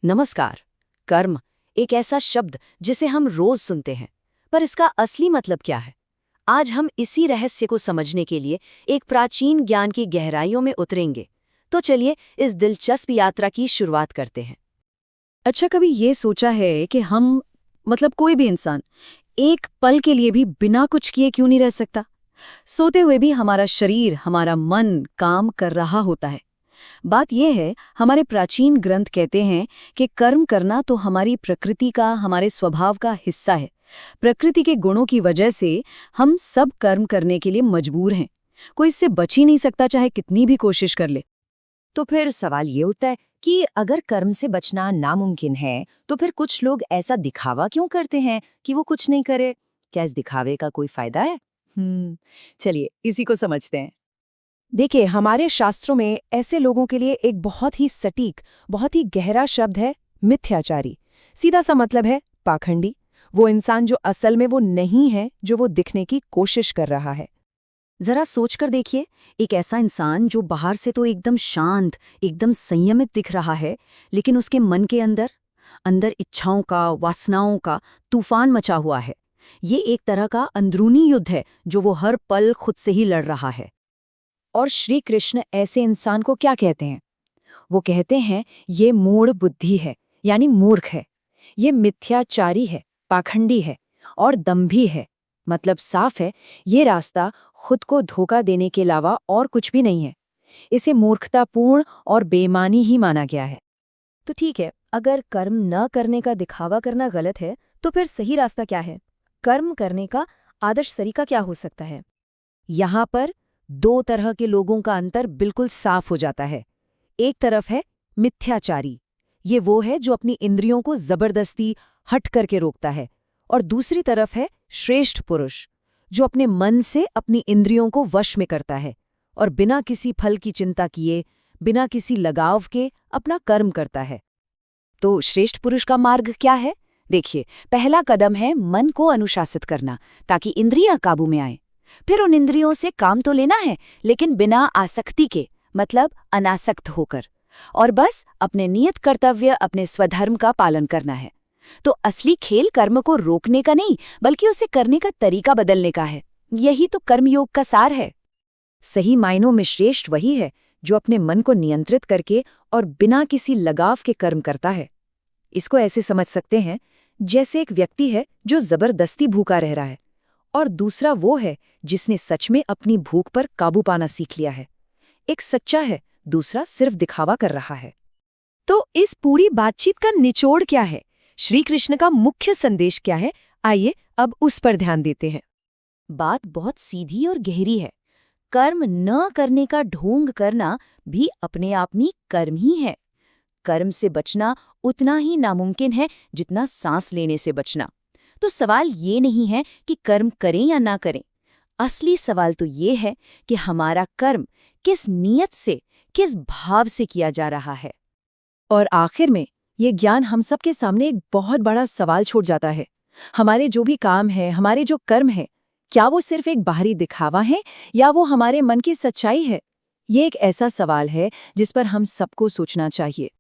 नमस्कार। कर्म एक ऐसा शब्द जिसे हम रोज सुनते हैं, पर इसका असली मतलब क्या है? आज हम इसी रहस्य को समझने के लिए एक प्राचीन ज्ञान की गहराइयों में उतरेंगे। तो चलिए इस दिलचस्प यात्रा की शुरुआत करते हैं। अच्छा, कभी ये सोचा है कि हम कोई भी इंसान एक पल के लिए भी बिना कुछ किए क्यों नहीं रह सकता? सोते हुए भी हमारा शरीर, हमारा मन काम कर रहा होता है। बात यह है, हमारे प्राचीन ग्रंथ कहते हैं कि कर्म करना तो हमारी प्रकृति का, हमारे स्वभाव का हिस्सा है। प्रकृति के गुणों की वजह से हम सब कर्म करने के लिए मजबूर हैं। कोई इससे बच ही नहीं सकता, चाहे कितनी भी कोशिश कर ले। तो फिर सवाल ये उठता है कि अगर कर्म से बचना नामुमकिन है, तो फिर कुछ लोग ऐसा दिखावा क्यों करते हैं कि वो कुछ नहीं करे? क्या इस दिखावे का कोई फायदा है? चलिए इसी को समझते हैं। देखिए, हमारे शास्त्रों में ऐसे लोगों के लिए एक बहुत ही सटीक, बहुत ही गहरा शब्द है मिथ्याचारी। सीधा सा मतलब है पाखंडी। वो इंसान जो असल में वो नहीं है, जो वो दिखने की कोशिश कर रहा है। जरा सोचकर देखिए, एक ऐसा इंसान जो बाहर से तो एकदम शांत, एकदम संयमित दिख रहा है, लेकिन उसके मन के अंदर अंदर इच्छाओं का, वासनाओं का तूफान मचा हुआ है। ये एक तरह का अंदरूनी युद्ध है जो वो हर पल खुद से ही लड़ रहा है। और श्री कृष्ण ऐसे इंसान को क्या कहते हैं? वो कहते हैं ये मूढ़ बुद्धि है, यानी मूर्ख है। ये मिथ्याचारी है, पाखंडी है और दंभी है। मतलब साफ है, ये रास्ता खुद को धोखा देने के अलावा और कुछ भी नहीं है। इसे मूर्खतापूर्ण और बेईमानी ही माना गया है। तो ठीक है, अगर कर्म न करने का दिखावा करना गलत है, तो फिर सही रास्ता क्या है? कर्म करने का आदर्श तरीका क्या हो सकता है? यहाँ पर दो तरह के लोगों का अंतर बिल्कुल साफ हो जाता है। एक तरफ है मिथ्याचारी। ये वो है जो अपनी इंद्रियों को जबरदस्ती हट करके रोकता है। और दूसरी तरफ है श्रेष्ठ पुरुष, जो अपने मन से अपनी इंद्रियों को वश में करता है और बिना किसी फल की चिंता किए, बिना किसी लगाव के अपना कर्म करता है। तो श्रेष्ठ पुरुष का मार्ग क्या है? देखिए, पहला कदम है मन को अनुशासित करना, ताकि इंद्रियां काबू में आए। फिर उन इंद्रियों से काम तो लेना है, लेकिन बिना आसक्ति के, मतलब अनासक्त होकर, और बस अपने नियत कर्तव्य, अपने स्वधर्म का पालन करना है। तो असली खेल कर्म को रोकने का नहीं, बल्कि उसे करने का तरीका बदलने का है। यही तो कर्मयोग का सार है। सही मायनों में श्रेष्ठ वही है जो अपने मन को नियंत्रित करके और बिना किसी लगाव के कर्म करता है। इसको ऐसे समझ सकते हैं जैसे एक व्यक्ति है जो जबरदस्ती भूखा रह रहा है, और दूसरा वो है जिसने सच में अपनी भूख पर काबू पाना सीख लिया है। एक सच्चा है, दूसरा सिर्फ दिखावा कर रहा है। तो इस पूरी बातचीत का निचोड़ क्या है? श्री कृष्ण का मुख्य संदेश क्या है? आइए अब उस पर ध्यान देते हैं। बात बहुत सीधी और गहरी है। कर्म न करने का ढोंग करना भी अपने आप में कर्म ही है। कर्म से बचना उतना ही नामुमकिन है जितना सांस लेने से बचना। तो सवाल ये नहीं है कि कर्म करें या ना करें। असली सवाल तो ये है कि हमारा कर्म किस नीयत से, किस भाव से किया जा रहा है। और आखिर में ये ज्ञान हम सबके सामने एक बहुत बड़ा सवाल छोड़ जाता है। हमारे जो भी काम है, हमारे जो कर्म है, क्या वो सिर्फ एक बाहरी दिखावा है या वो हमारे मन की सच्चाई है? ये एक ऐसा सवाल है जिस पर हम सबको सोचना चाहिए।